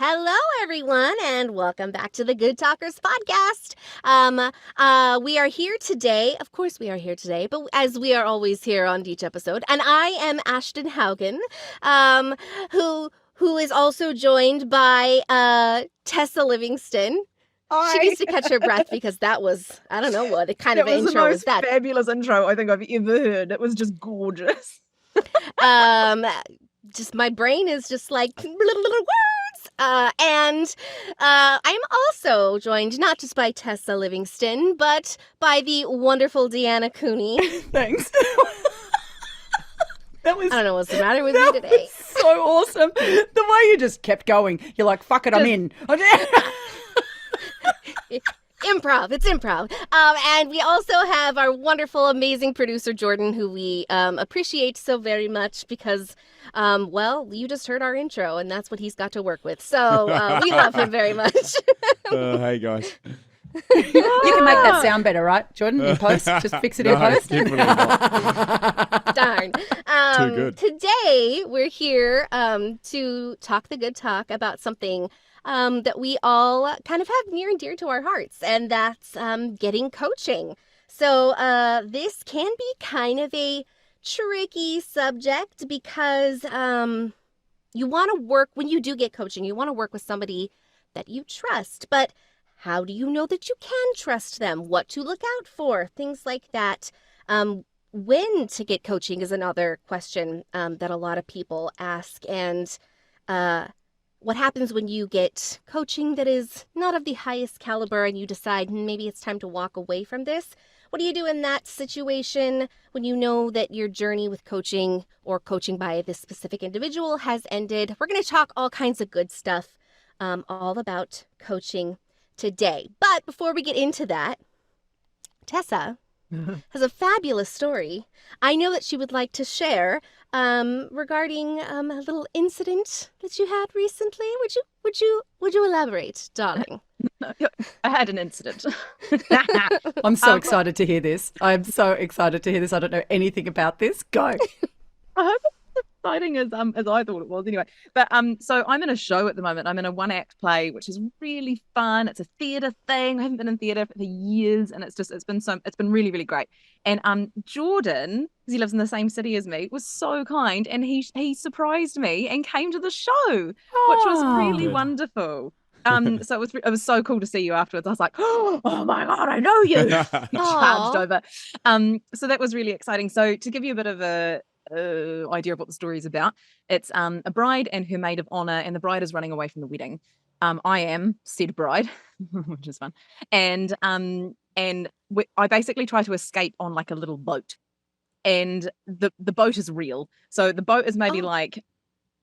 Hello, everyone, and welcome back to the Good Talkers podcast. We are here today. Of course, we are here today, but as we are always here on each episode, and I am Ashton Haugen, um, who is also joined by Tessa Livingston. Hi. She needs to catch her breath because that was, I don't know what kind of That was the intro was most that. fabulous intro I think I've ever heard. It was just gorgeous. Just my brain is just like words. And I'm also joined not just by Tessa Livingston, but by the wonderful Deanna Cooney. Thanks. I don't know what's the matter with me today. So awesome. The way you just kept going. You're like, fuck it, I'm in. Improv. It's improv. And we also have our wonderful, amazing producer, Jordan, who we appreciate so very much because, well, you just heard our intro, and that's what he's got to work with. So we love him very much. Hey, guys. You can make that sound better, right, Jordan? In post? Just fix it in post? Definitely not. Darn. Too good. Today, we're here to talk the good talk about something that we all kind of have near and dear to our hearts, and that's getting coaching. So this can be kind of a tricky subject because you want to work, when you do get coaching, you want to work with somebody that you trust, but how do you know that you can trust them? What to look out for? Things like that. When to get coaching is another question that a lot of people ask, and what happens when you get coaching that is not of the highest caliber and you decide maybe it's time to walk away from this? What do you do in that situation when you know that your journey with coaching or coaching by this specific individual has ended? We're going to talk all kinds of good stuff all about coaching today. But before we get into that, Tessa has a fabulous story I know that she would like to share regarding a little incident that you had recently. Would you elaborate, darling? I had an incident. I'm so excited to hear this. I'm so excited to hear this. I don't know anything about this. Go. I hope it's as exciting as I thought it was anyway. But so I'm in a show at the moment. I'm in a one-act play, which is really fun. It's a theatre thing. I haven't been in theatre for years, and it's been really, really great. And Jordan, because he lives in the same city as me, was so kind, and he surprised me and came to the show, which was really wonderful. So it was so cool to see you afterwards. I was like, oh my God, I know you. He charged over. So that was really exciting. So to give you a bit of a idea of what the story is about, it's a bride and her maid of honor, and the bride is running away from the wedding. I am said bride, which is fun, and I basically try to escape on like a little boat, and the boat is real. So the boat is maybe like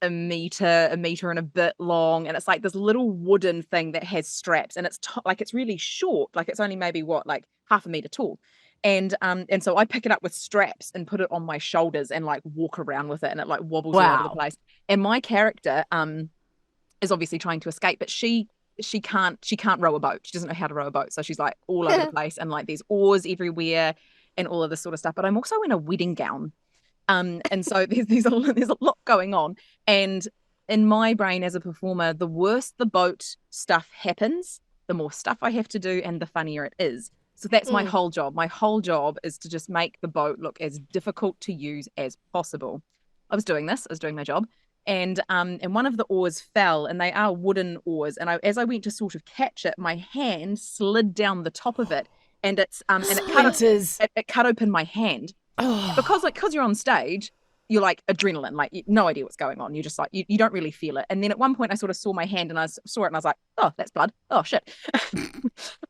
a meter and a bit long, and it's like this little wooden thing that has straps, and it's like it's really short, like it's only maybe like half a meter tall. And so I pick it up with straps and put it on my shoulders and like walk around with it, and it like wobbles all over the place. And my character is obviously trying to escape, but she can't row a boat. She doesn't know how to row a boat, so she's like all over the place, and like there's oars everywhere and all of this sort of stuff. But I'm also in a wedding gown, and so there's a lot going on. And in my brain as a performer, the worse the boat stuff happens, the more stuff I have to do, and the funnier it is. So that's my whole job. My whole job is to just make the boat look as difficult to use as possible. I was doing my job, and one of the oars fell, and they are wooden oars. And as I went to sort of catch it, my hand slid down the top of it, and it cut open my hand. Because you're on stage, you're like adrenaline, like no idea what's going on. You're just like, you don't really feel it. And then at one point I sort of saw my hand, and I saw it, and I was like, oh, that's blood. Oh shit.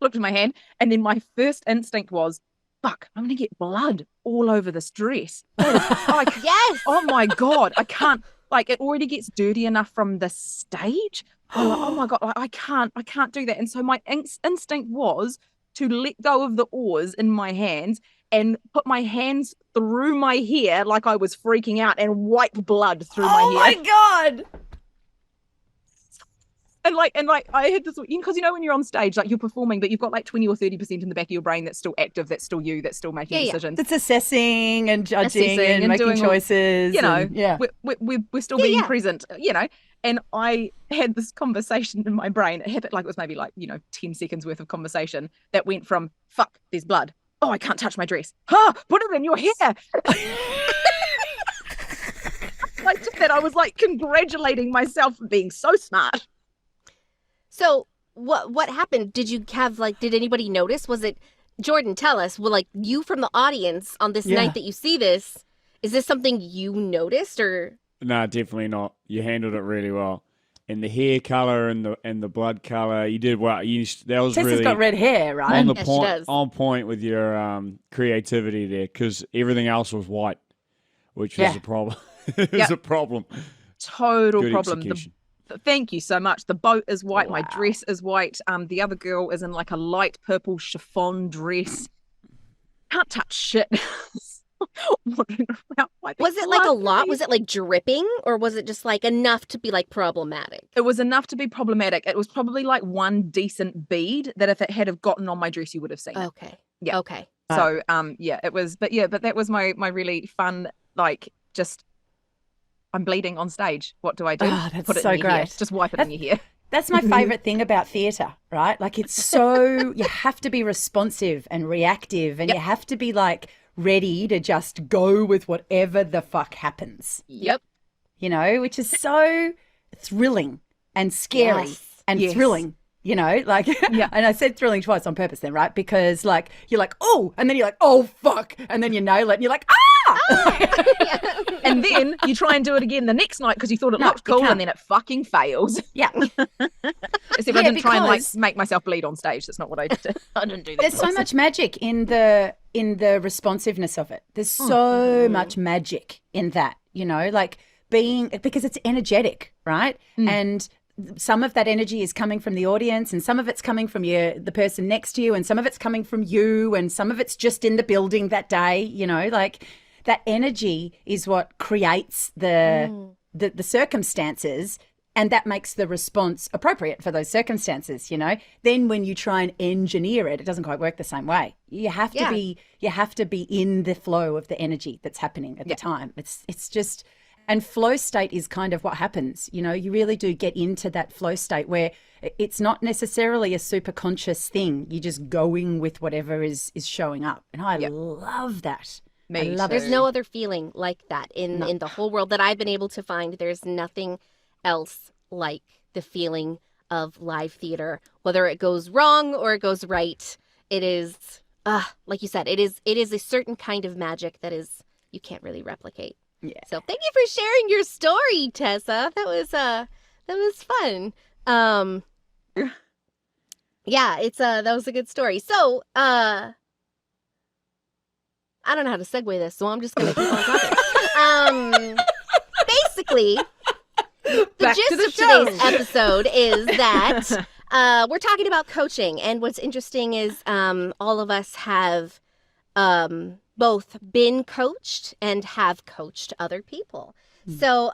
Looked at my hand, and then my first instinct was, fuck, I'm gonna get blood all over this dress. Yes. Oh my God, I can't, like it already gets dirty enough from the stage. Oh my God, I can't do that. And so my instinct was to let go of the oars in my hands and put my hands through my hair like I was freaking out and wipe blood through my hair. Oh my God. And like I had this, because when you're on stage, like you're performing, but you've got like 20 or 30% in the back of your brain that's still active, that's still you, that's still making decisions. It's assessing and judging and making choices. We're still being present, And I had this conversation in my brain. It happened like it was maybe 10 seconds worth of conversation that went from, fuck, there's blood. Oh, I can't touch my dress. Put it in your hair. Like just that, I was like congratulating myself for being so smart. So what happened? Did you have did anybody notice? Was it Jordan? Tell us. Well, you from the audience on this night that you see this, is this something you noticed or? No, definitely not. You handled it really well. And the hair color and the blood color, you did well. That was Tessa's really got red hair, right? on the Yes, she point, does. on point with your creativity there, because everything else was white, which is a problem. It's a problem. Total Good problem. execution. Thank you so much. The boat is white. My Wow. dress is white. The other girl is in like a light purple chiffon dress. Can't touch shit. Wandering around like Was it a lot? bloody- Was it dripping, or was it just enough to be problematic? It was enough to be problematic. It was probably like one decent bead that if it had have gotten on my dress, you would have seen it. Okay. Yeah. Okay. So it was, but that was my really fun, just I'm bleeding on stage. What do I do? Oh, that's Put it so in your hair. great. Just wipe it in your hair. That's my favorite thing about theatre, right? It's so, you have to be responsive and reactive, and you have to be ready to just go with whatever the fuck happens, Yep. which is so thrilling and scary Yes. and Yes. thrilling, Yeah. And I said thrilling twice on purpose then, right? Because you're oh, and then you're oh, fuck. And then you nail it and you're ah! And then you try and do it again the next night because you thought it No, looked you cool, can't. and then it fucking fails. Yeah. Except I didn't try and because- make myself bleed on stage. That's not what I did. I didn't do that. There's so much magic in the responsiveness of it. There's so much magic in that, being, because it's energetic, right? And some of that energy is coming from the audience, and some of it's coming from the person next to you, and some of it's coming from you, and some of it's just in the building that day, that energy is what creates the circumstances, and that makes the response appropriate for those circumstances, Then when you try and engineer it, it doesn't quite work the same way. You have to be in the flow of the energy that's happening at the time. It's just, and flow state is kind of what happens. You really do get into that flow state where it's not necessarily a super conscious thing. You're just going with whatever is showing up. And I love that. Me I love too. There's no other feeling like that in the whole world that I've been able to find. There's nothing else like the feeling of live theater, whether it goes wrong or it goes right. It is, like you said, it is a certain kind of magic that you can't really replicate. Yeah. So thank you for sharing your story, Tessa. That was fun. Yeah, that was a good story. So, I don't know how to segue this, so I'm just going to keep on talking. Basically, the gist of today's episode is that we're talking about coaching. And what's interesting is all of us have both been coached and have coached other people. So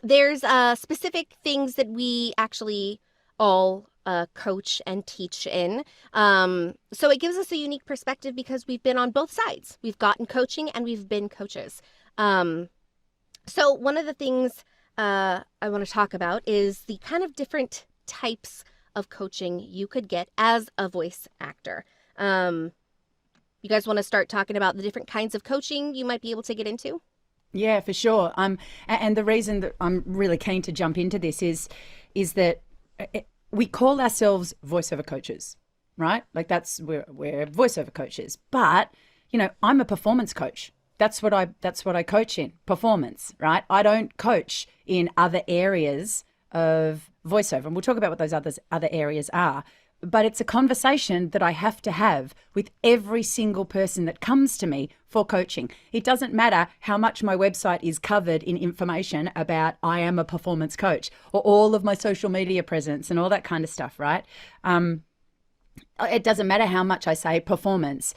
there's specific things that we actually all coach and teach in. So it gives us a unique perspective because we've been on both sides. We've gotten coaching and we've been coaches. So one of the things I want to talk about is the kind of different types of coaching you could get as a voice actor. You guys want to start talking about the different kinds of coaching you might be able to get into? Yeah, for sure. And the reason that I'm really keen to jump into this is that we call ourselves voiceover coaches, right? We're voiceover coaches. But I'm a performance coach. That's what I coach in, performance, right? I don't coach in other areas of voiceover, and we'll talk about what those other areas are. But it's a conversation that I have to have with every single person that comes to me for coaching. It doesn't matter how much my website is covered in information about I am a performance coach, or all of my social media presence and all that kind of stuff, right? It doesn't matter how much I say performance.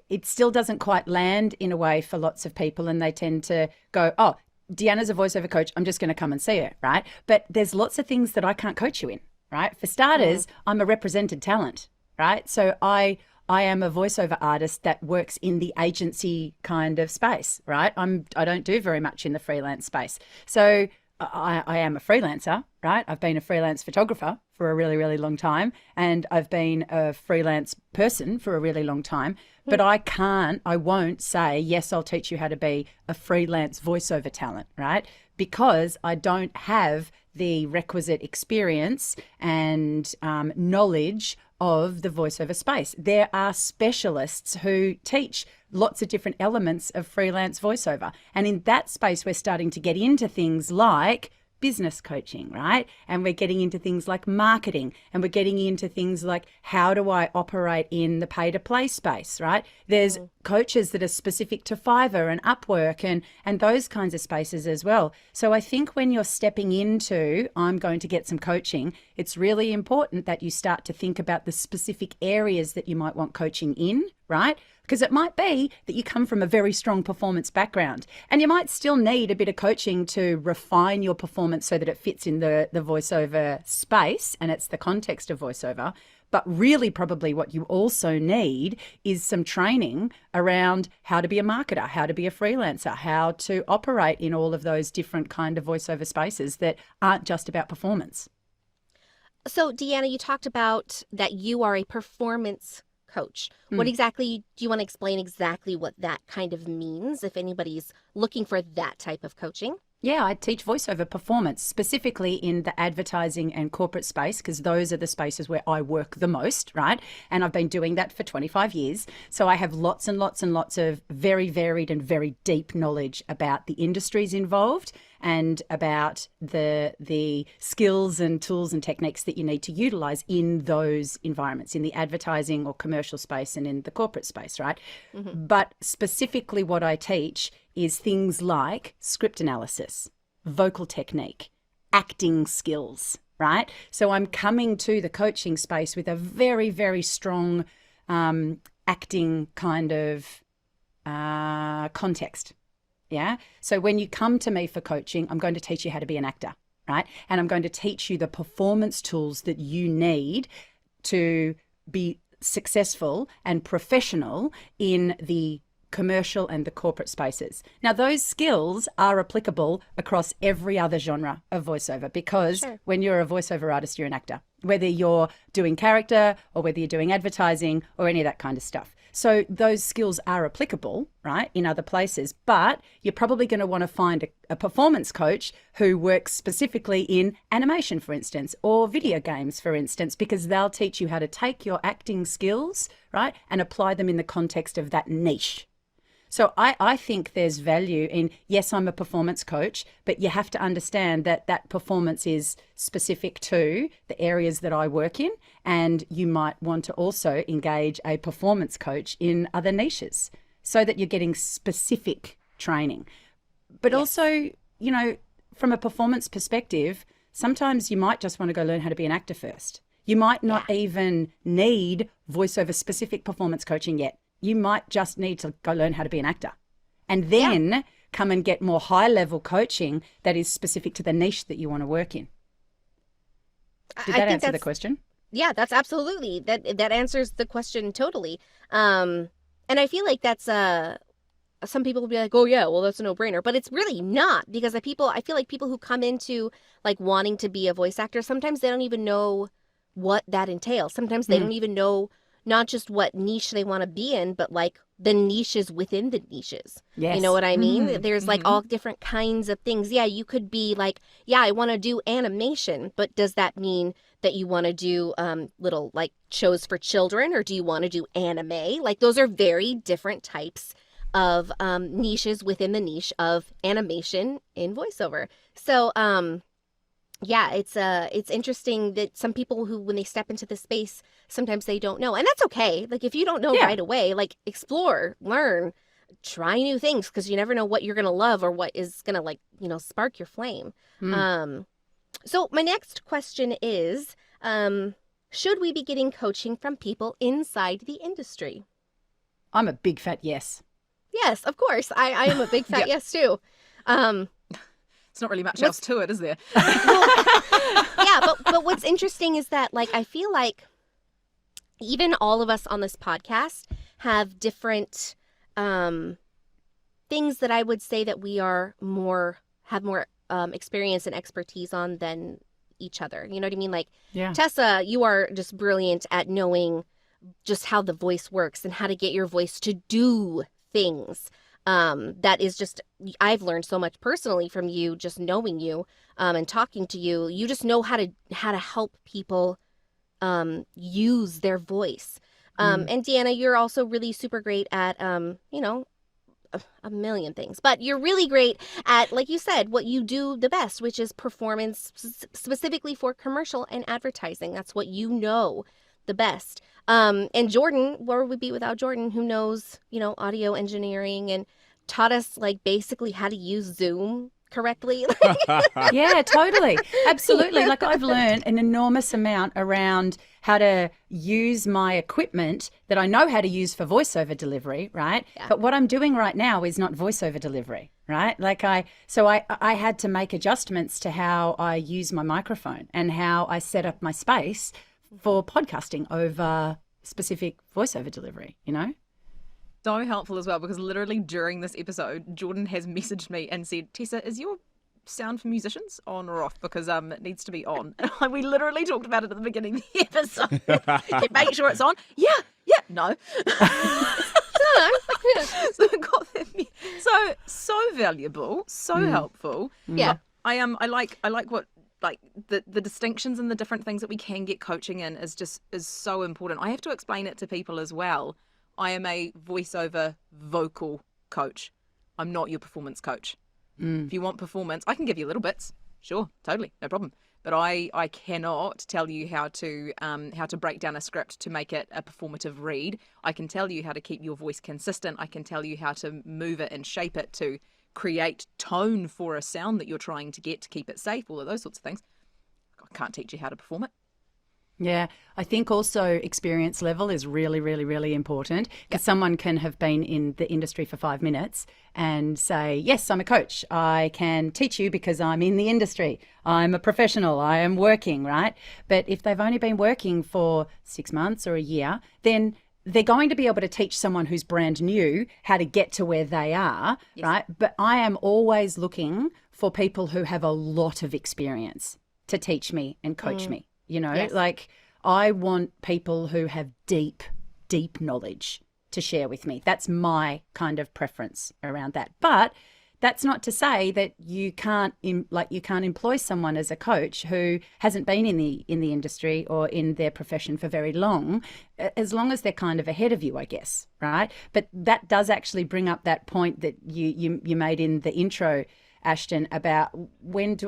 It still doesn't quite land in a way for lots of people, and they tend to go, oh, Deanna's a voiceover coach, I'm just going to come and see her, right? But there's lots of things that I can't coach you in. Right. For starters, I'm a represented talent, right? So I am a voiceover artist that works in the agency kind of space, right? I don't do very much in the freelance space. So I am a freelancer, right? I've been a freelance photographer for a really, really long time, and I've been a freelance person for a really long time. But I won't say, yes, I'll teach you how to be a freelance voiceover talent, right? Because I don't have the requisite experience and knowledge of the voiceover space. There are specialists who teach lots of different elements of freelance voiceover. And in that space, we're starting to get into things like business coaching, right? And we're getting into things like marketing, and we're getting into things like, how do I operate in the pay to play space, right? There's coaches that are specific to Fiverr and Upwork and those kinds of spaces as well. So I think when you're stepping into, I'm going to get some coaching, it's really important that you start to think about the specific areas that you might want coaching in, right? Because it might be that you come from a very strong performance background, and you might still need a bit of coaching to refine your performance so that it fits in the voiceover space and it's the context of voiceover. But really, probably what you also need is some training around how to be a marketer, how to be a freelancer, how to operate in all of those different kind of voiceover spaces that aren't just about performance. So, Deanna, you talked about that you are a performance coach. What exactly do you want to explain exactly what that kind of means if anybody's looking for that type of coaching? Yeah, I teach voiceover performance, specifically in the advertising and corporate space, because those are the spaces where I work the most, right? And I've been doing that for 25 years. So I have lots and lots and lots of very varied and very deep knowledge about the industries involved and about the skills and tools and techniques that you need to utilize in those environments, in the advertising or commercial space and in the corporate space, right? But specifically what I teach is things like script analysis, vocal technique, acting skills, right? So I'm coming to the coaching space with a very, very strong acting kind of context. Yeah. So when you come to me for coaching, I'm going to teach you how to be an actor, right? And I'm going to teach you the performance tools that you need to be successful and professional in the commercial and the corporate spaces. Now, those skills are applicable across every other genre of voiceover, because when you're a voiceover artist, you're an actor, whether you're doing character or whether you're doing advertising or any of that kind of stuff. So those skills are applicable, right, in other places, but you're probably going to want to find a performance coach who works specifically in animation, for instance, or video games, for instance, because they'll teach you how to take your acting skills, right, and apply them in the context of that niche. So I think there's value in, yes, I'm a performance coach, but you have to understand that that performance is specific to the areas that I work in, and you might want to also engage a performance coach in other niches so that you're getting specific training. But also, you know, from a performance perspective, sometimes you might just want to go learn how to be an actor first. You might not even need voiceover specific performance coaching yet. You might just need to go learn how to be an actor and then come and get more high level coaching that is specific to the niche that you want to work in. Did that answer the question? Yeah, that's absolutely. That answers the question totally. And I feel like that's some people will be like, oh yeah, well that's a no-brainer, but it's really not, because I feel like people who come into like wanting to be a voice actor, sometimes they don't even know what that entails. Sometimes they don't even know not just what niche they want to be in, but like the niches within the niches. Yes. You know what I mean? There's like all different kinds of things. Yeah, you could be like, yeah, I want to do animation, but does that mean that you want to do little like shows for children, or do you want to do anime? Like those are very different types of niches within the niche of animation in voiceover. So yeah, it's interesting that some people who, when they step into the space, sometimes they don't know. And that's okay. Like if you don't know right away, like explore, learn, try new things, because you never know what you're going to love or what is going to like, you know, spark your flame. So my next question is, should we be getting coaching from people inside the industry? I'm a big fat yes. Yes, of course. I am a big fat yes too. It's not really much else to it, is there? Yeah, but what's interesting is that, like, I feel like even all of us on this podcast have different things that I would say that we have more experience and expertise on than each other. You know what I mean? Like, Yeah. Tessa, you are just brilliant at knowing just how the voice works and how to get your voice to do things. That is just, I've learned so much personally from you, just knowing you, and talking to you. You just know how to help people use their voice. And Deanna, you're also really super great at, you know, a million things, but you're really great at, like you said, what you do the best, which is performance specifically for commercial and advertising. That's what you know the best. And Jordan, where would we be without Jordan, who knows, you know, audio engineering and taught us like basically how to use Zoom correctly. Yeah, totally. Absolutely. Like I've learned an enormous amount around how to use my equipment that I know how to use for voiceover delivery, right? Yeah. But what I'm doing right now is not voiceover delivery, right? Like I had to make adjustments to how I use my microphone and how I set up my space for podcasting over specific voiceover delivery, you know? So helpful as well, because literally during this episode, Jordan has messaged me and said, Tessa, is your sound for musicians on or off? Because it needs to be on. And we literally talked about it at the beginning of the episode. Make sure it's on. Yeah, no. So we got that. So valuable, so helpful. Yeah. I like what, like, the distinctions and the different things that we can get coaching in is so important. I have to explain it to people as well. I am a voiceover vocal coach. I'm not your performance coach. If you want performance, I can give you little bits. Sure, totally, no problem. But I cannot tell you how to break down a script to make it a performative read. I can tell you how to keep your voice consistent. I can tell you how to move it and shape it to create tone for a sound that you're trying to get to keep it safe, all of those sorts of things. I can't teach you how to perform it. Yeah, I think also experience level is really, really, really important because someone can have been in the industry for 5 minutes and say, yes, I'm a coach. I can teach you because I'm in the industry. I'm a professional. I am working, right? But if they've only been working for 6 months or a year, then they're going to be able to teach someone who's brand new how to get to where they are, right? But I am always looking for people who have a lot of experience to teach me and coach me. You know, like I want people who have deep, deep knowledge to share with me. That's my kind of preference around that. But that's not to say that you can't employ someone as a coach who hasn't been in the industry or in their profession for very long, as long as they're kind of ahead of you, I guess, right? But that does actually bring up that point that you made in the intro, Ashton, about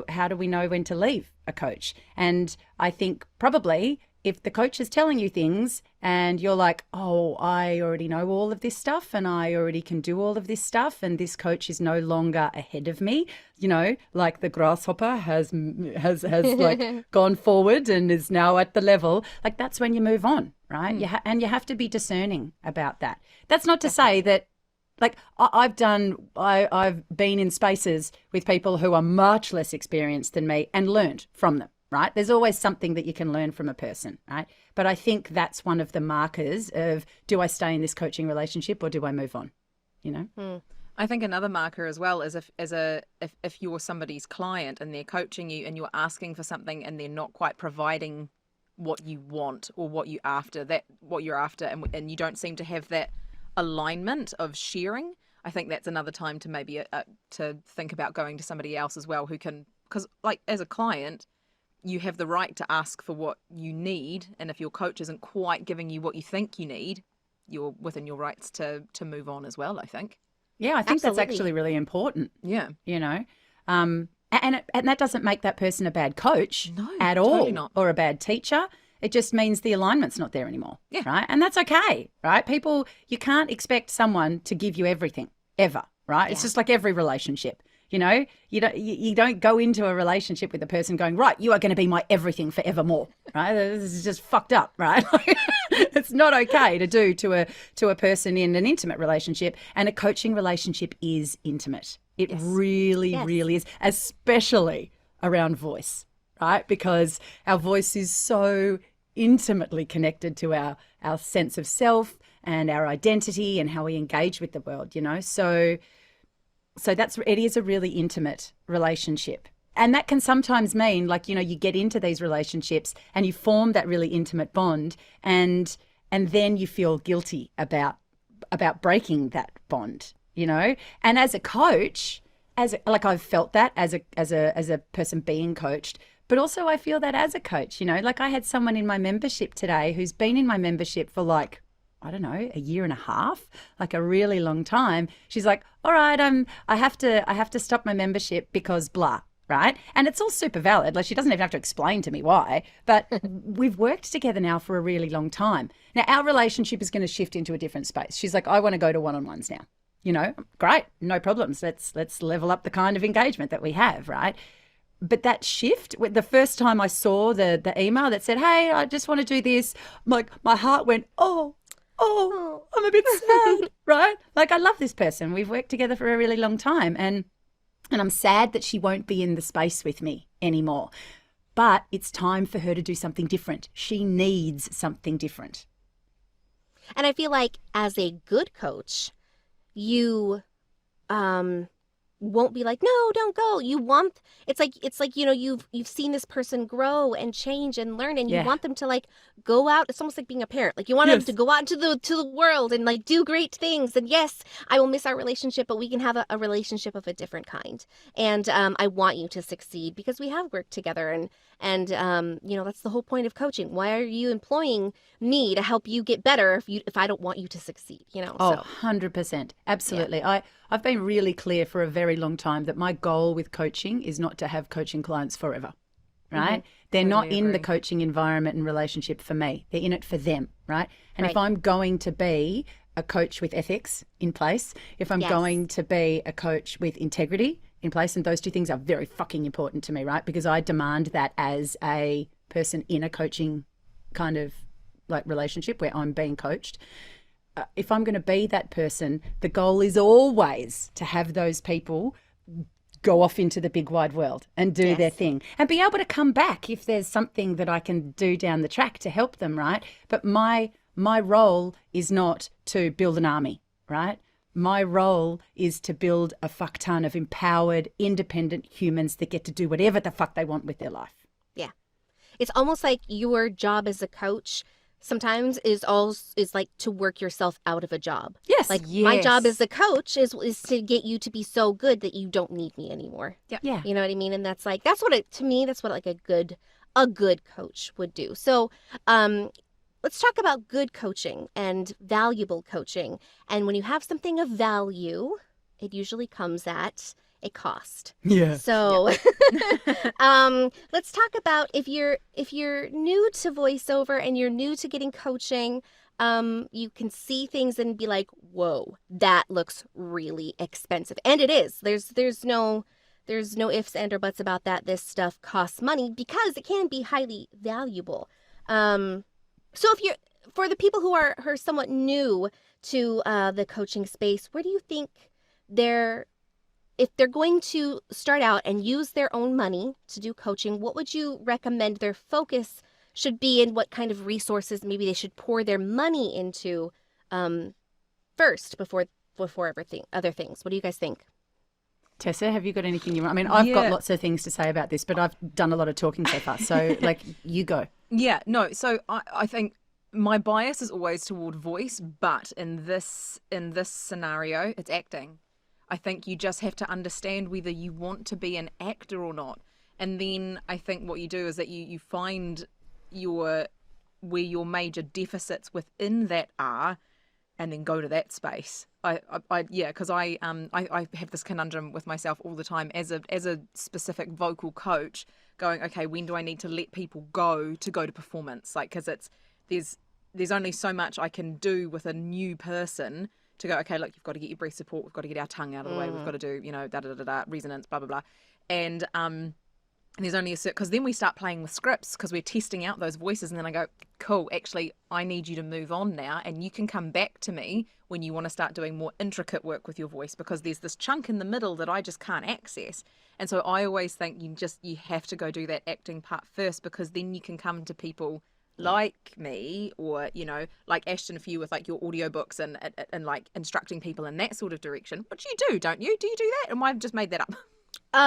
how do we know when to leave a coach? And I think probably if the coach is telling you things and you're like, oh, I already know all of this stuff and I already can do all of this stuff and this coach is no longer ahead of me, you know, like the grasshopper has like gone forward and is now at the level, like that's when you move on, right? And you have to be discerning about that. That's not to say that, like I've been in spaces with people who are much less experienced than me and learned from them, right? There's always something that you can learn from a person, right? But I think that's one of the markers of, do I stay in this coaching relationship or do I move on, you know? I think another marker as well is if you're somebody's client and they're coaching you and you're asking for something and they're not quite providing what you want or what you're after, and you don't seem to have that alignment of sharing. I think that's another time to maybe to think about going to somebody else as well who can, because like as a client you have the right to ask for what you need, and if your coach isn't quite giving you what you think you need, you're within your rights to move on as well, I think. Yeah, I think that's Absolutely. actually really important. Yeah. You know, and that doesn't make that person a bad coach at totally all, not. or a bad teacher. It just means the alignment's not there anymore, right? And that's okay, right? People, you can't expect someone to give you everything ever, right? It's just like every relationship. You know, you don't go into a relationship with a person going, right, you are going to be my everything forevermore, right? This is just fucked up, right? It's not okay to do to a person in an intimate relationship, and a coaching relationship is intimate. It really is, especially around voice, right? Because our voice is so intimately connected to our sense of self and our identity and how we engage with the world, you know? So So it is a really intimate relationship. And that can sometimes mean, like, you get into these relationships and you form that really intimate bond, and then you feel guilty about breaking that bond, And as a coach, I've felt that as a person being coached, but also I feel that as a coach, like I had someone in my membership today who's been in my membership for like, I don't know, a year and a half, like a really long time. She's like, all right, I have to stop my membership because blah. Right. And it's all super valid. Like, she doesn't even have to explain to me why, but we've worked together now for a really long time. Now our relationship is going to shift into a different space. She's like, I want to go to one-on-ones now. Great, no problems. Let's level up the kind of engagement that we have. Right. But that shift, the first time I saw the email that said, hey, I just want to do this, like my heart went, oh, I'm a bit sad. Right. Like, I love this person. We've worked together for a really long time. And I'm sad that she won't be in the space with me anymore. But it's time for her to do something different. She needs something different. And I feel like as a good coach, you won't be like, no, don't go. It's like you've seen this person grow and change and learn, and you want them to like go out. It's almost like being a parent. Like, you want them to go out into the world and like do great things. And yes, I will miss our relationship, but we can have a relationship of a different kind. And I want you to succeed because we have worked together, and that's the whole point of coaching. Why are you employing me to help you get better if I don't want you to succeed? Oh, 100%. Absolutely. Yeah. I've been really clear for a very long time that my goal with coaching is not to have coaching clients forever, right? Mm-hmm. They're totally not in the coaching environment and relationship for me. They're in it for them, right? And if I'm going to be a coach with ethics in place, if I'm going to be a coach with integrity in place, and those two things are very fucking important to me, right? Because I demand that as a person in a coaching kind of like relationship where I'm being coached. If I'm going to be that person, the goal is always to have those people go off into the big wide world and do their thing and be able to come back if there's something that I can do down the track to help them, right? But my role is not to build an army, right? My role is to build a fuck ton of empowered, independent humans that get to do whatever the fuck they want with their life. Yeah. It's almost like your job as a coach sometimes is like to work yourself out of a job. Yes. Like my job as a coach is to get you to be so good that you don't need me anymore. Yeah. You know what I mean? And that's what like a good coach would do. So, let's talk about good coaching and valuable coaching. And when you have something of value, it usually comes at a cost. Yeah. So let's talk about if you're new to voiceover and you're new to getting coaching, you can see things and be like, whoa, that looks really expensive. And it is. There's no ifs, and or buts about that. This stuff costs money because it can be highly valuable. So for the people who are somewhat new to the coaching space, where do you think if they're going to start out and use their own money to do coaching, what would you recommend their focus should be, and what kind of resources maybe they should pour their money into first before other things? What do you guys think? Tessa, have you got anything you want? I mean, I've got lots of things to say about this, but I've done a lot of talking so far. So, like, you go. Yeah, no. So I think my bias is always toward voice, but in this scenario, it's acting. I think you just have to understand whether you want to be an actor or not. And then I think what you do is that you find where your major deficits within that are, and then go to that space. Because I have this conundrum with myself all the time as a specific vocal coach, going, okay, when do I need to let people go to performance? Like, because there's only so much I can do with a new person to go, okay, look, you've got to get your breath support, we've got to get our tongue out of the way, we've got to do, resonance, blah, blah, blah. And there's only a certain, because then we start playing with scripts because we're testing out those voices, and then I go, cool, actually, I need you to move on now, and you can come back to me when you want to start doing more intricate work with your voice, because there's this chunk in the middle that I just can't access. And so I always think you have to go do that acting part first, because then you can come to people like me, or like Ashton, if you with like your audiobooks and like instructing people in that sort of direction, which you do, don't you? Do you do that? Or I've just made that up?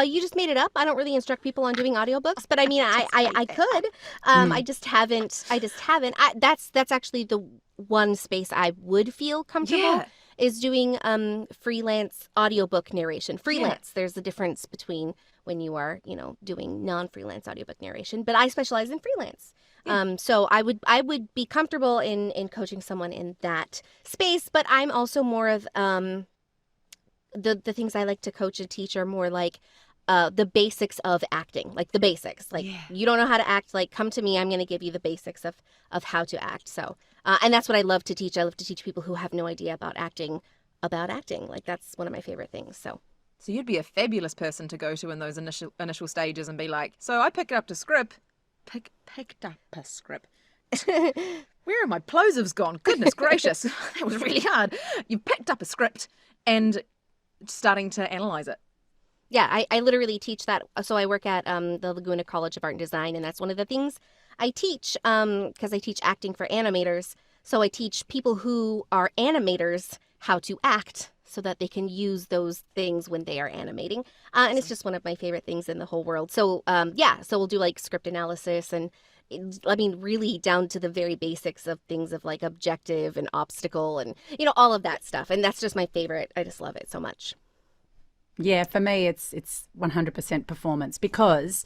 You just made it up. I don't really instruct people on doing audiobooks, but I mean, I could. I just haven't. That's actually the one space I would feel comfortable Yeah. is doing freelance audiobook narration. Freelance. There's a difference between when you are, doing non-freelance audiobook narration, but I specialize in freelance. Yeah. So I would be comfortable in coaching someone in that space, but I'm also more of the things I like to coach and teach are more like the basics of acting, like the basics. Like you don't know how to act, like come to me, I'm going to give you the basics of how to act. So, and that's what I love to teach. I love to teach people who have no idea about acting. Like that's one of my favorite things. So you'd be a fabulous person to go to in those initial stages and be like, so I picked up a script. Picked up a script. Where are my plosives gone? Goodness gracious. That was really hard. You picked up a script and starting to analyze it. yeah, I literally teach that. So I work at the Laguna College of Art and Design, and that's one of the things I teach because I teach acting for animators. So I teach people who are animators how to act so that they can use those things when they are animating. And it's just one of my favorite things in the whole world. So so we'll do like script analysis and really down to the very basics of things of like objective and obstacle and, all of that stuff. And that's just my favorite. I just love it so much. Yeah, for me, it's 100% performance because,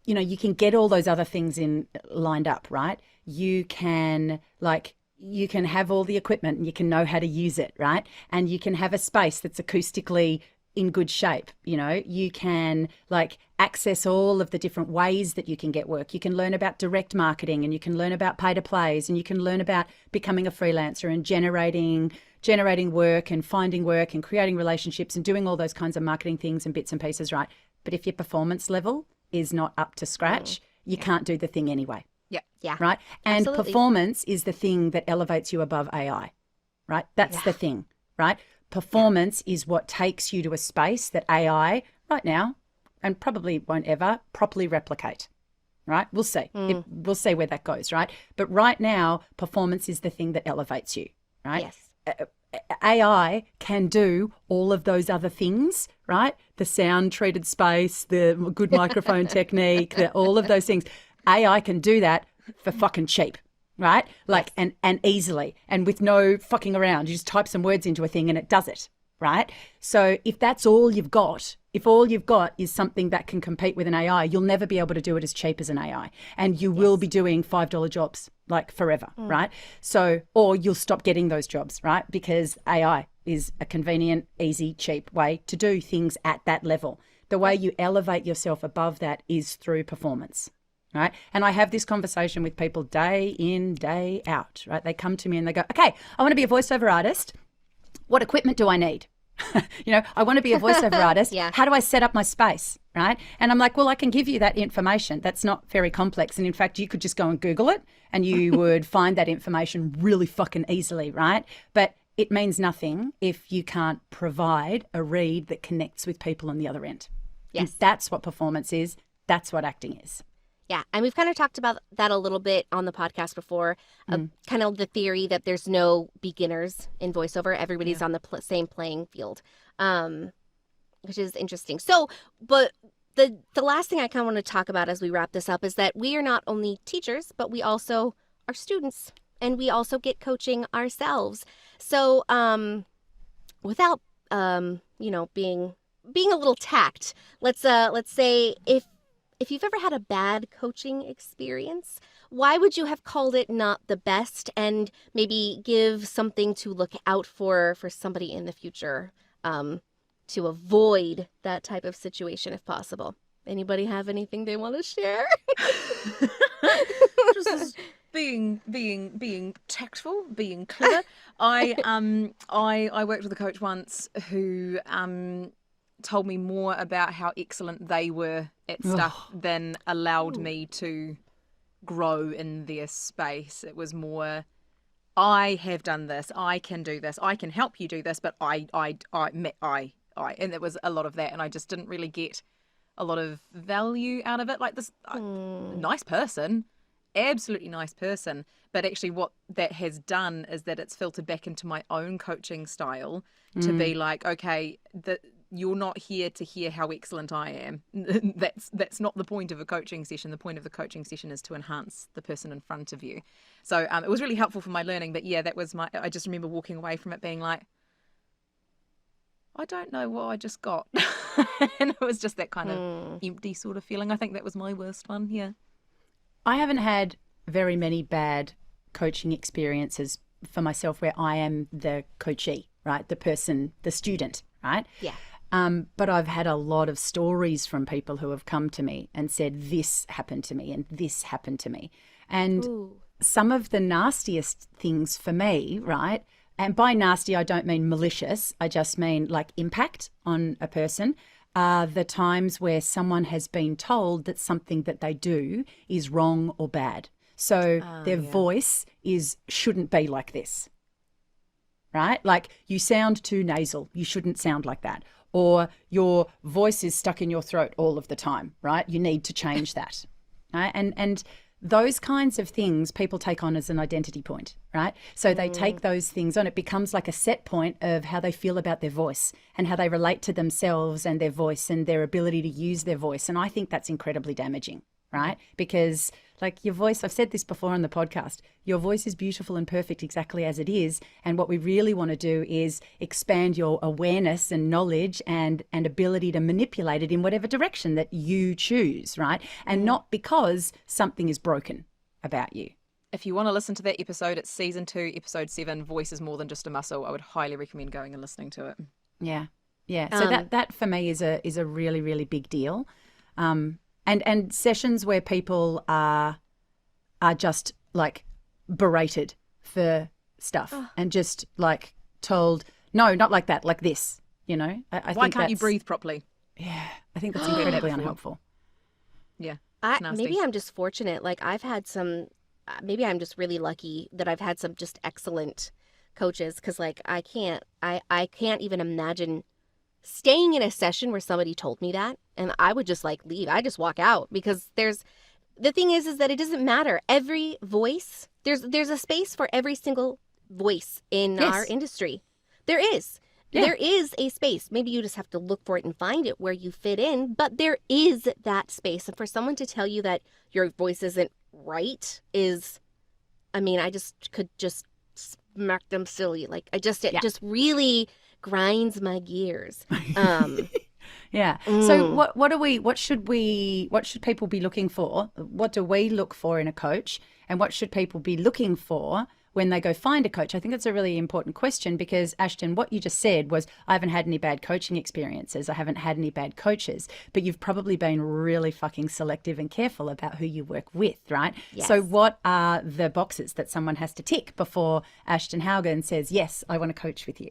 you can get all those other things lined up, right? You can have all the equipment and you can know how to use it, right? And you can have a space that's acoustically in good shape. You can access all of the different ways that you can get work. You can learn about direct marketing and you can learn about pay to plays and you can learn about becoming a freelancer and generating work and finding work and creating relationships and doing all those kinds of marketing things and bits and pieces, right? But if your performance level is not up to scratch, you can't do the thing anyway. Yeah. Right. And Absolutely. performance is the thing that elevates you above AI, right? That's the thing, right? Performance is what takes you to a space that AI right now and probably won't ever properly replicate, right? We'll see. We'll see where that goes, right? But right now, performance is the thing that elevates you, right? Yes. AI can do all of those other things, right? The sound treated space, the good microphone technique, all of those things. AI can do that for fucking cheap, right? And easily and with no fucking around. You just type some words into a thing and it does it, right? So if that's all you've got, if all you've got is something that can compete with an AI, you'll never be able to do it as cheap as an AI. And you will be doing $5 jobs forever, right? So, or you'll stop getting those jobs, right? Because AI is a convenient, easy, cheap way to do things at that level. The way you elevate yourself above that is through performance. Right. And I have this conversation with people day in, day out. Right. They come to me and they go, okay, I want to be a voiceover artist. What equipment do I need? I want to be a voiceover artist. How do I set up my space? Right. And I'm like, well, I can give you that information. That's not very complex. And in fact, you could just go and Google it and you would find that information really fucking easily. Right. But it means nothing if you can't provide a read that connects with people on the other end. Yes. And that's what performance is. That's what acting is. Yeah, and we've kind of talked about that a little bit on the podcast before, kind of the theory that there's no beginners in voiceover. Everybody's on the same playing field, which is interesting. So, but the last thing I kind of want to talk about as we wrap this up is that we are not only teachers, but we also are students, and we also get coaching ourselves. So, without being a little tact, let's say if you've ever had a bad coaching experience, why would you have called it not the best, and maybe give something to look out for somebody in the future to avoid that type of situation if possible? Anybody have anything they want to share? Just as being tactful, being clever. I worked with a coach once who told me more about how excellent they were at stuff than allowed me to grow in their space. It was more, I have done this, I can do this, I can help you do this, but I, and it was a lot of that, and I just didn't really get a lot of value out of it. Like this nice person, absolutely nice person. But actually what that has done is that it's filtered back into my own coaching style to be like, okay, you're not here to hear how excellent I am. That's not the point of a coaching session. The point of the coaching session is to enhance the person in front of you. So it was really helpful for my learning. But yeah, I just remember walking away from it being like, I don't know what I just got. And it was just that kind of empty sort of feeling. I think that was my worst one. Yeah. I haven't had very many bad coaching experiences for myself where I am the coachee, right? The person, the student, right? Yeah. But I've had a lot of stories from people who have come to me and said, this happened to me and this happened to me. And some of the nastiest things for me, right? And by nasty, I don't mean malicious. I just mean like impact on a person. Are the times where someone has been told that something that they do is wrong or bad. So their voice shouldn't be like this, right? Like you sound too nasal. You shouldn't sound like that. Or your voice is stuck in your throat all of the time, right? You need to change that, right? And those kinds of things people take on as an identity point, right? So they take those things on. It becomes like a set point of how they feel about their voice and how they relate to themselves and their voice and their ability to use their voice. And I think that's incredibly damaging, right? Because like your voice, I've said this before on the podcast, your voice is beautiful and perfect exactly as it is. And what we really want to do is expand your awareness and knowledge and ability to manipulate it in whatever direction that you choose, right? And not because something is broken about you. If you want to listen to that episode, it's season 2, episode 7, Voice is More Than Just a Muscle. I would highly recommend going and listening to it. Yeah. Yeah. So that for me is a really, really big deal. And sessions where people are just like berated for stuff and just like told, no, not like that, like this, you know. I Why think can't you breathe properly? Yeah, I think that's incredibly unhelpful. Yeah. Maybe I'm just fortunate. Like I've had some, maybe I'm just really lucky that I've had some just excellent coaches. Cause like I can't even imagine staying in a session where somebody told me that and I would just like leave. I just walk out because the thing is that it doesn't matter. Every voice, there's a space for every single voice in our industry. There is. Yeah. There is a space. Maybe you just have to look for it and find it where you fit in, but there is that space. And for someone to tell you that your voice isn't right I just could just smack them silly. Like it just really grinds my gears. Yeah. So what should people be looking for? What do we look for in a coach? And what should people be looking for when they go find a coach? I think that's a really important question because, Ashton, what you just said was, I haven't had any bad coaching experiences. I haven't had any bad coaches, but you've probably been really fucking selective and careful about who you work with, right? Yes. So what are the boxes that someone has to tick before Ashton Haugen says, yes, I want to coach with you?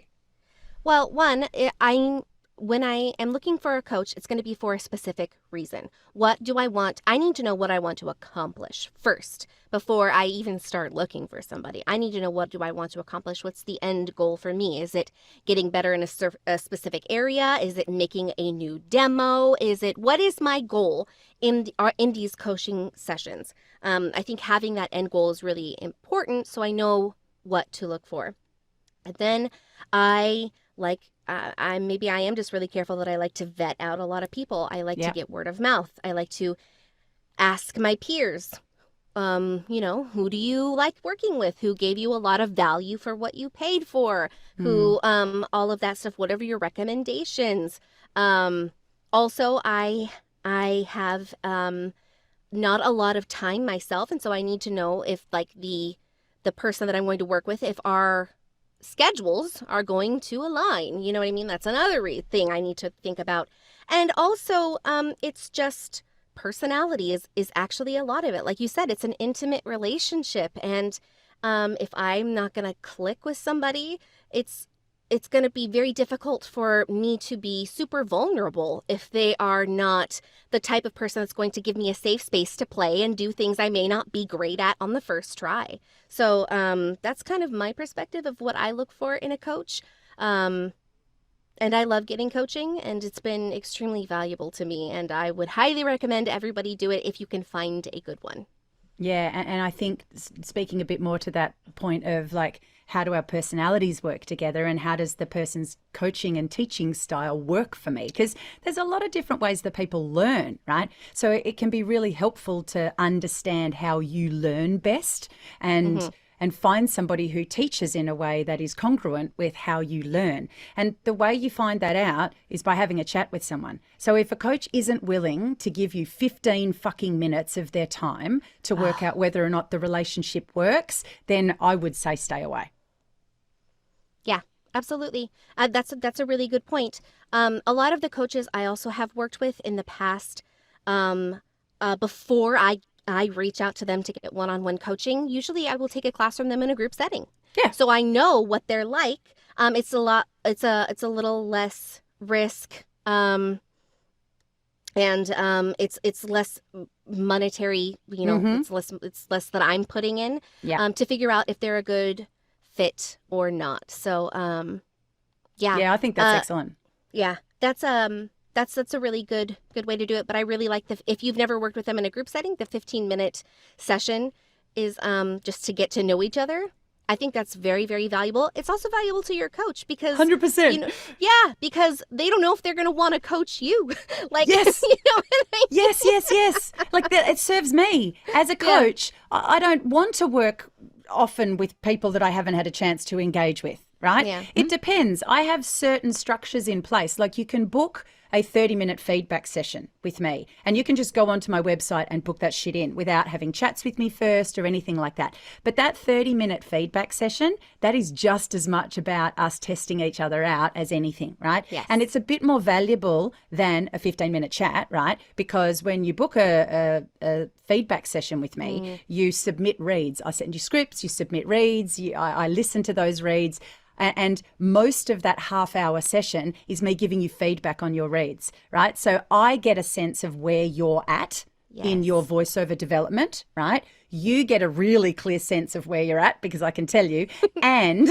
Well, when I am looking for a coach, it's going to be for a specific reason. What do I want? I need to know what I want to accomplish first before I even start looking for somebody. I need to know, what do I want to accomplish? What's the end goal for me? Is it getting better in a specific area? Is it making a new demo? What is my goal in these coaching sessions? I think having that end goal is really important so I know what to look for. And then I am just really careful that I like to vet out a lot of people. I like to get word of mouth. I like to ask my peers, who do you like working with? Who gave you a lot of value for what you paid for? Who, all of that stuff, whatever your recommendations. Also, I have not a lot of time myself. And so I need to know if like the person that I'm going to work with, if our schedules are going to align. You know what I mean? That's another thing I need to think about. And also, it's just personality is actually a lot of it. Like you said, it's an intimate relationship. And if I'm not going to click with somebody, it's going to be very difficult for me to be super vulnerable if they are not the type of person that's going to give me a safe space to play and do things I may not be great at on the first try. So that's kind of my perspective of what I look for in a coach. And I love getting coaching, and it's been extremely valuable to me. And I would highly recommend everybody do it if you can find a good one. Yeah, and I think speaking a bit more to that point of like, how do our personalities work together and how does the person's coaching and teaching style work for me? Because there's a lot of different ways that people learn, right? So it can be really helpful to understand how you learn best and find somebody who teaches in a way that is congruent with how you learn. And the way you find that out is by having a chat with someone. So if a coach isn't willing to give you 15 fucking minutes of their time to work out whether or not the relationship works, then I would say stay away. Yeah, absolutely. That's a really good point. A lot of the coaches I also have worked with in the past, before I reach out to them to get one-on-one coaching, usually I will take a class from them in a group setting. Yeah. So I know what they're like. It's a little less risk. And it's less monetary, it's less that I'm putting in to figure out if they're a good fit or not. So Yeah, I think that's excellent. Yeah, that's a really good way to do it. But I really like if you've never worked with them in a group setting, the 15-minute session is just to get to know each other. I think that's very, very valuable. It's also valuable to your coach because 100%. Because they don't know if they're going to want to coach you. Like, yes, you know what I mean? yes. Like that, it serves me as a coach. Yeah. I don't want to work often with people that I haven't had a chance to engage with. Right? Yeah. It depends. I have certain structures in place. Like you can book a 30-minute feedback session with me and you can just go onto my website and book that shit in without having chats with me first or anything like that. But that 30-minute feedback session, that is just as much about us testing each other out as anything, right? Yes. And it's a bit more valuable than a 15-minute chat, right? Because when you book a feedback session with me, you submit reads. I send you scripts, you submit reads, I listen to those reads. And most of that half-hour session is me giving you feedback on your reads, right? So I get a sense of where you're at in your voiceover development, right? You get a really clear sense of where you're at because I can tell you, and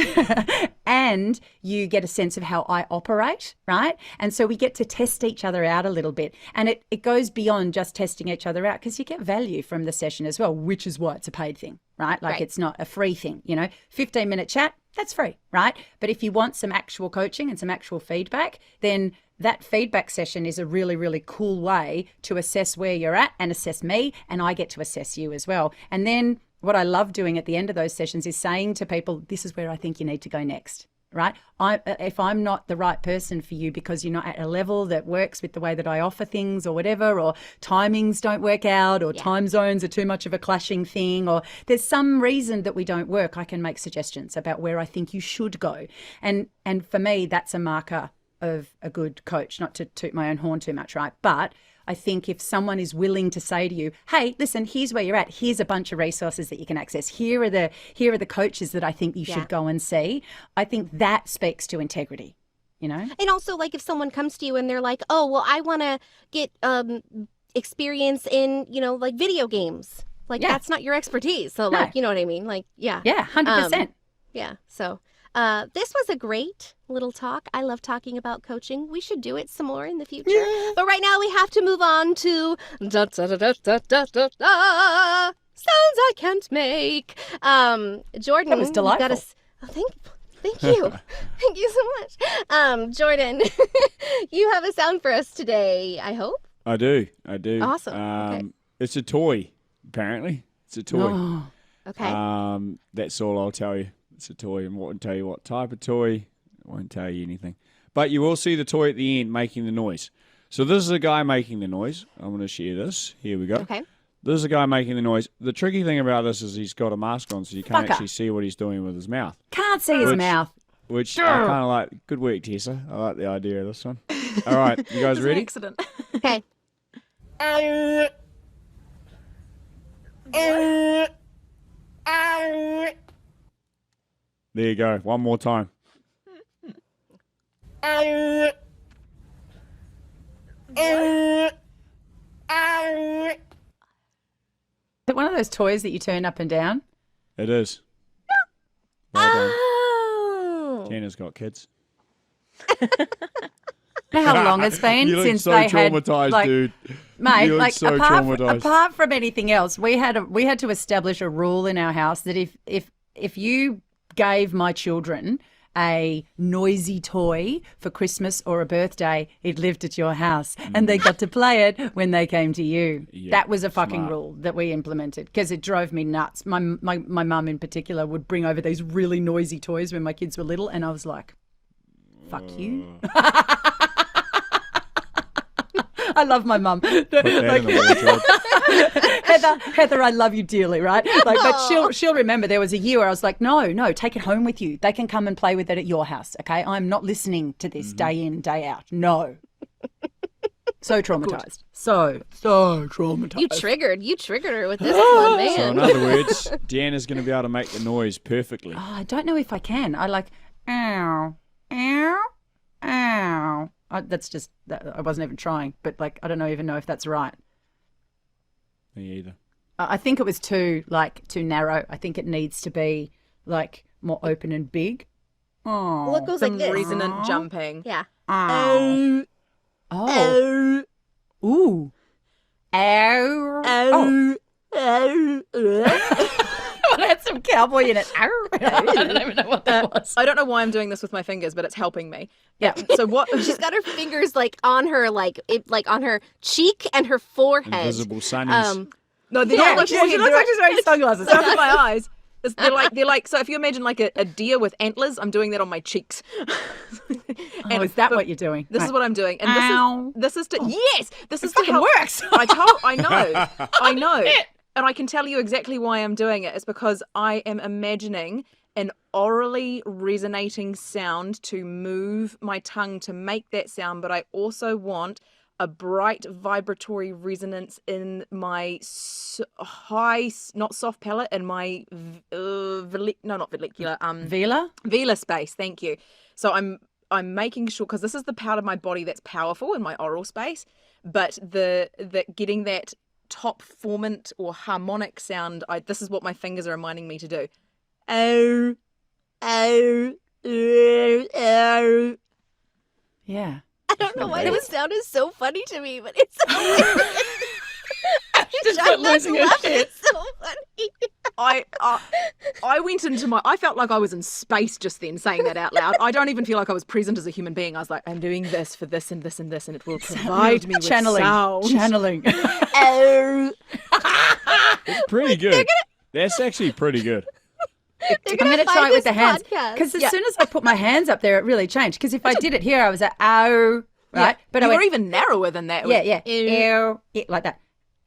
and you get a sense of how I operate, right? And so we get to test each other out a little bit. And it goes beyond just testing each other out because you get value from the session as well, which is why it's a paid thing, right? Like it's not a free thing, 15-minute chat, that's free, right? But if you want some actual coaching and some actual feedback, then that feedback session is a really, really cool way to assess where you're at and assess me, and I get to assess you as well. And then what I love doing at the end of those sessions is saying to people, this is where I think you need to go next, right? If I'm not the right person for you because you're not at a level that works with the way that I offer things or whatever, or timings don't work out, or time zones are too much of a clashing thing, or there's some reason that we don't work, I can make suggestions about where I think you should go. And for me, that's a marker of a good coach, not to toot my own horn too much, right? But I think if someone is willing to say to you, hey, listen, here's where you're at. Here's a bunch of resources that you can access. Here are the coaches that I think you should go and see. I think that speaks to integrity, And also, like, if someone comes to you and they're like, oh, well, I want to get experience in, like video games. Like, that's not your expertise. So, like, you know what I mean? Like, yeah. Yeah, 100%. Yeah. So this was a great little talk. I love talking about coaching. We should do it some more in the future. Yeah. But right now we have to move on to sounds I can't make. Jordan, that was delightful. Thank you. Thank you so much. Jordan, you have a sound for us today, I hope. I do. Awesome. Okay. It's a toy, apparently. It's a toy. Oh. Okay. That's all I'll tell you. It's a toy, and won't tell you what type of toy. It won't tell you anything. But you will see the toy at the end making the noise. So this is a guy making the noise. I'm going to share this. Here we go. Okay. This is a guy making the noise. The tricky thing about this is he's got a mask on, so you can't actually see what he's doing with his mouth. Can't see his mouth. Which I kind of like. Good work, Tessa. I like the idea of this one. All right, you guys ready? Accident. Okay. There you go. One more time. Is it one of those toys that you turn up and down? It is. Well done. Oh. Gina's got kids. Maybe know how long it's been You look since so they had traumatized, like, dude. mate, You look like so apart, traumatized. apart from anything else, we had to establish a rule in our house that if you gave my children a noisy toy for Christmas or a birthday, it lived at your house and they got to play it when they came to you. Yeah, that was a fucking smart. rule that we implemented because it drove me nuts. My mum in particular would bring over these really noisy toys when my kids were little and I was like, fuck you. I love my mum. Put that in the wardrobe. Heather, I love you dearly, right? Like, but she'll remember there was a year where I was like, no, take it home with you. They can come and play with it at your house, okay? I'm not listening to this day in, day out. No. So traumatized. So traumatized. You triggered her with this one, man. So in other words, Deanna's going to be able to make the noise perfectly. Oh, I don't know if I can. I like, ow, ow, ow. I wasn't even trying, but like, I don't even know if that's right. Me either. I think it was too narrow. I think it needs to be like more open and big. Oh, Well, it goes Some like this. resonant jumping. Yeah. oh, oh, ooh, ow, oh. I had some cowboy in it. I don't even know what that was. I don't know why I'm doing this with my fingers, but it's helping me. Yeah. So what? She's got her fingers like on her on her cheek and her forehead. Invisible sunnies. No, they're Yeah, not like she looks like she's wearing sunglasses. under my eyes. They're like. So if you imagine like a deer with antlers, I'm doing that on my cheeks. Oh, is that what you're doing? This is what I'm doing, and Ow. this is to yes, this is to fucking help. works. I know, and I can tell you exactly why I'm doing it. It's because I am imagining an orally resonating sound to move my tongue to make that sound, but I also want a bright vibratory resonance in my high, not soft palate, in my not follicular, Vela? velar space. Thank you. So I'm making sure, because this is the part of my body that's powerful in my oral space, but the getting that top formant or harmonic sound, this is what my fingers are reminding me to do. Oh, oh, oh. Yeah. I don't know why this sound is so funny to me, but it's Just I'm not losing her laughing. shit. It's so funny. I went into I felt like I was in space just then saying that out loud. I don't even feel like I was present as a human being. I was like, I'm doing this for this and this and this, and it will provide me with Channeling. sound. Channeling. Oh. It's pretty good. That's actually pretty good. I'm going to try it with the hands. podcast. Because as soon as I put my hands up there, it really changed. Because if I did it here, I was like, ow, right? But you I were went, even narrower than that. It was, yeah. Ew. Like that.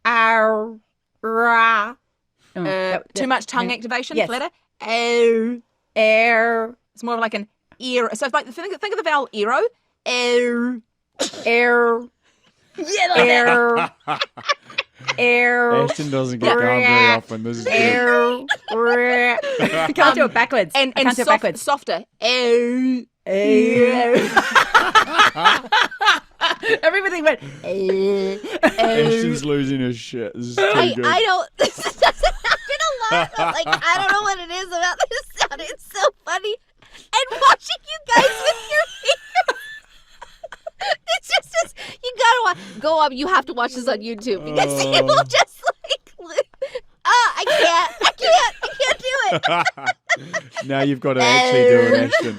Ow. Rah. too much tongue activation, Yes. flatter. Oh. Air. It's more of like an ear. So it's like think of the vowel eero. Oh. Air. Yeah, Air. Air. Ashton doesn't get going very often. This is good. Air. You can't do it backwards. And I can't do it backwards. softer. Oh. Everything went. Ashton's losing his shit. This is too good. I don't. This doesn't happen a lot. But like, I don't know what it is about this sound. It's so funny. And watching you guys with your fingers. It's just you gotta go up. You have to watch this on YouTube because it will just like. I can't do it. Now you've got to actually do it, Ashton.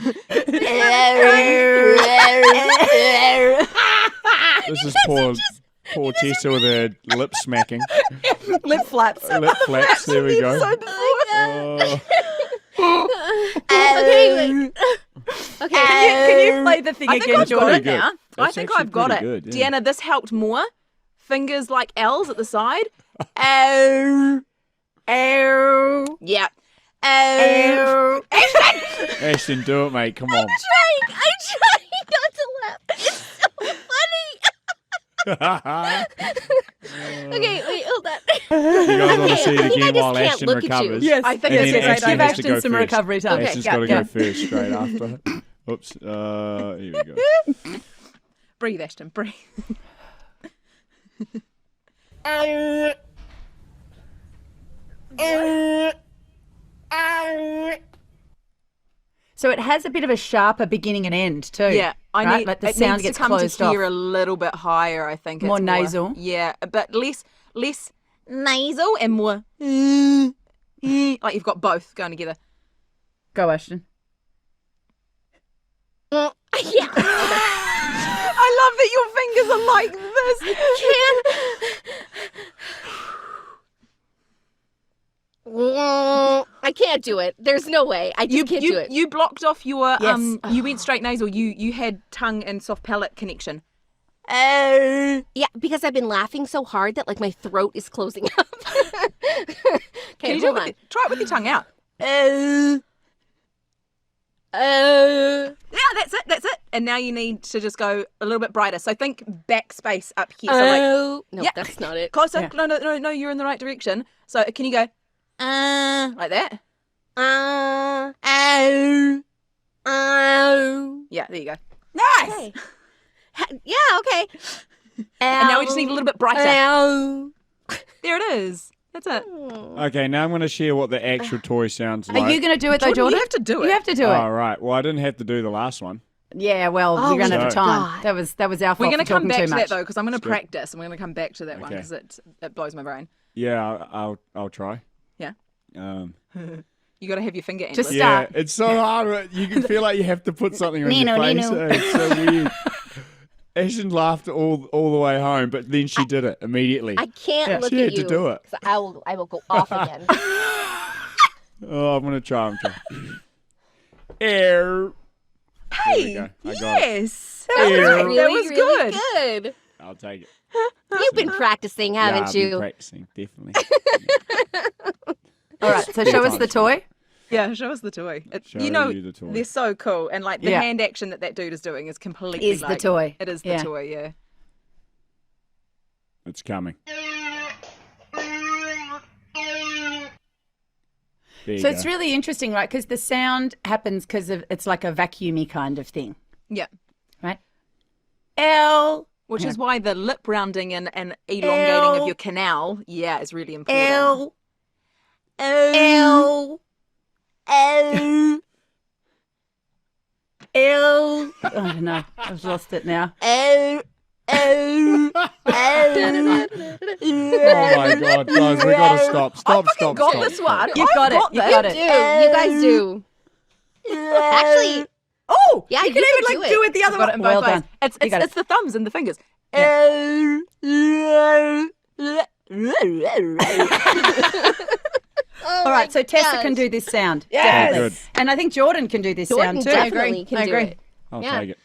This is poor Tessa with her lip smacking. Lip flaps. Lip flaps. There we go. Okay, wait. Okay. Can you play the thing I think again, I've got Jordan? it now. I That's think actually I've got it. pretty good, yeah. Deanna, this helped more. Fingers like L's at the side. Oh. Ow. Yeah. Oh. Ashton, do it, mate. Come on. I'm trying not to laugh. It's so funny. Okay, wait, hold on. You guys want to see it I think I again just while can't Ashton look at you. recovers? Yes. I think And it's then great. Ashton Give has to Ashton go some first. recovery time. Okay. Ashton's Yeah, got to yeah. go first straight after. Oops. Here we go. Breathe, Ashton, breathe. So it has a bit of a sharper beginning and end too. Yeah. I right? need Like the it sound needs gets to come closed to here off. a little bit higher. I think More it's nasal. Yeah, but less nasal and more like you've got both going together. Go, Ashton. Yeah. I love that your fingers are like this. I can't do it. There's no way. I just can't do it. You blocked off your Yes. You went straight nasal. You had tongue and soft palate connection. Yeah, because I've been laughing so hard that like my throat is closing up. Can Okay, you do hold it on. try it with your tongue out. Yeah, that's it. And now you need to just go a little bit brighter. So think backspace up here. So like No, yeah. that's not it. closer. Yeah. No, you're in the right direction. So can you go like that? Oh. Yeah, there you go. Nice. Okay. Yeah, okay. And now we just need a little bit brighter. Ow. There it is. That's it. Okay, now I'm going to share what the actual toy sounds like. Are you going to do it though, Jordan? You have to do it. You have to do Oh, it. right. Well, I didn't have to do the last one. Yeah, well, Oh, we ran out of so- time. God. That was our fault We're going for to come talking back too to much. that though, because I'm going to good. practice. I'm going to come back to that one Okay. because it blows my brain. Yeah, I'll try. Yeah. You got to have your finger endless. Just Yeah, start. it's so hard. You can feel like you have to put something on Nino, your face. Nino. It's so weird. Ashton laughed all the way home, but then she did it immediately. I can't look She had at to you. do it. 'Cause I will go off again. Oh, I'm gonna try. Air. There we Hey, go. I got it. yes. That was Really, That was really good. good. I'll take it. You've been practicing, Yeah, haven't I've been you? practicing, definitely. All right, so show us the toy. Yeah, show us the toy. Show you know, you the toy. they're so cool, and like the Yeah. hand action that dude is doing is completely Is the like, toy. It is the Yeah. toy, yeah. It's coming. There you So go. it's really interesting, right? Because the sound happens because it's like a vacuumy kind of thing, Yeah. right? L. Which Yeah. is why the lip rounding and elongating of your canal, is really important. L. L. L. Oh no, I've lost it now. Oh Oh my god, guys, we gotta stop. Stop. got this one. You got it. You got it. Do. You guys do. Actually, Oh, yeah, you you can even can like do do it. it the other Got way. it in Well both ways. done. It's You got it's the thumbs and the fingers. oh All right, so Tessa gosh. can do this sound. Yes. Definitely. Good. And I think Jordan can do this Jordan sound too. definitely can I do agree. it. I'll Yeah. take it.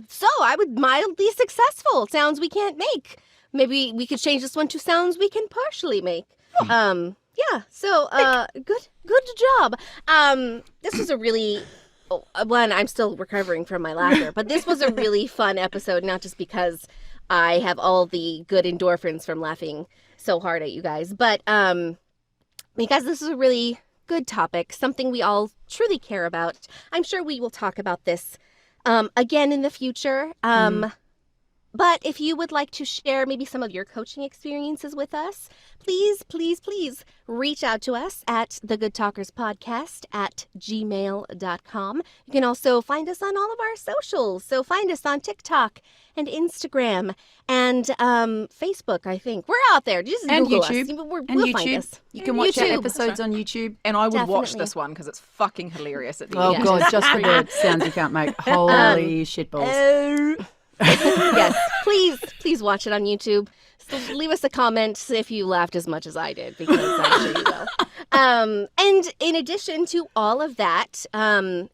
So I would mildly successful sounds we can't make. Maybe we could change this one to sounds we can partially make. Yeah. So good job. This was a really one. I'm still recovering from my laughter, but this was a really fun episode. Not just because I have all the good endorphins from laughing so hard at you guys, but because this is a really good topic, something we all truly care about. I'm sure we will talk about this again in the future. But if you would like to share maybe some of your coaching experiences with us, please reach out to us at thegoodtalkerspodcast@gmail.com. You can also find us on all of our socials. So find us on TikTok and Instagram and Facebook, I think. We're out there. Just And Google YouTube. us. And We'll find YouTube. us. You can watch our YouTube. episodes on YouTube. And I would watch Definitely. this one because it's fucking hilarious at the Oh end. god, just for the sounds you can't make. Holy shitballs. Yes, please watch it on YouTube. So leave us a comment if you laughed as much as I did, because I'm sure you will. And in addition to all of that,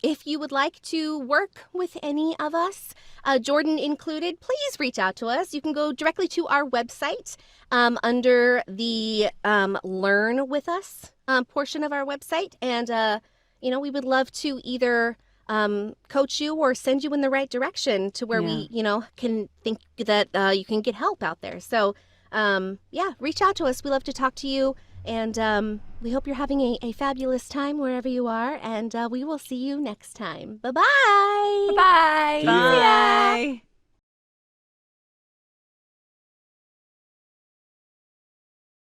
if you would like to work with any of us, Jordan included, please reach out to us. You can go directly to our website under the Learn With Us portion of our website. And, we would love to either coach you or send you in the right direction to where we, can think that you can get help out there. So, reach out to us. We love to talk to you. And we hope you're having a fabulous time wherever you are. And we will see you next time. Bye-bye. Bye. See ya. Bye.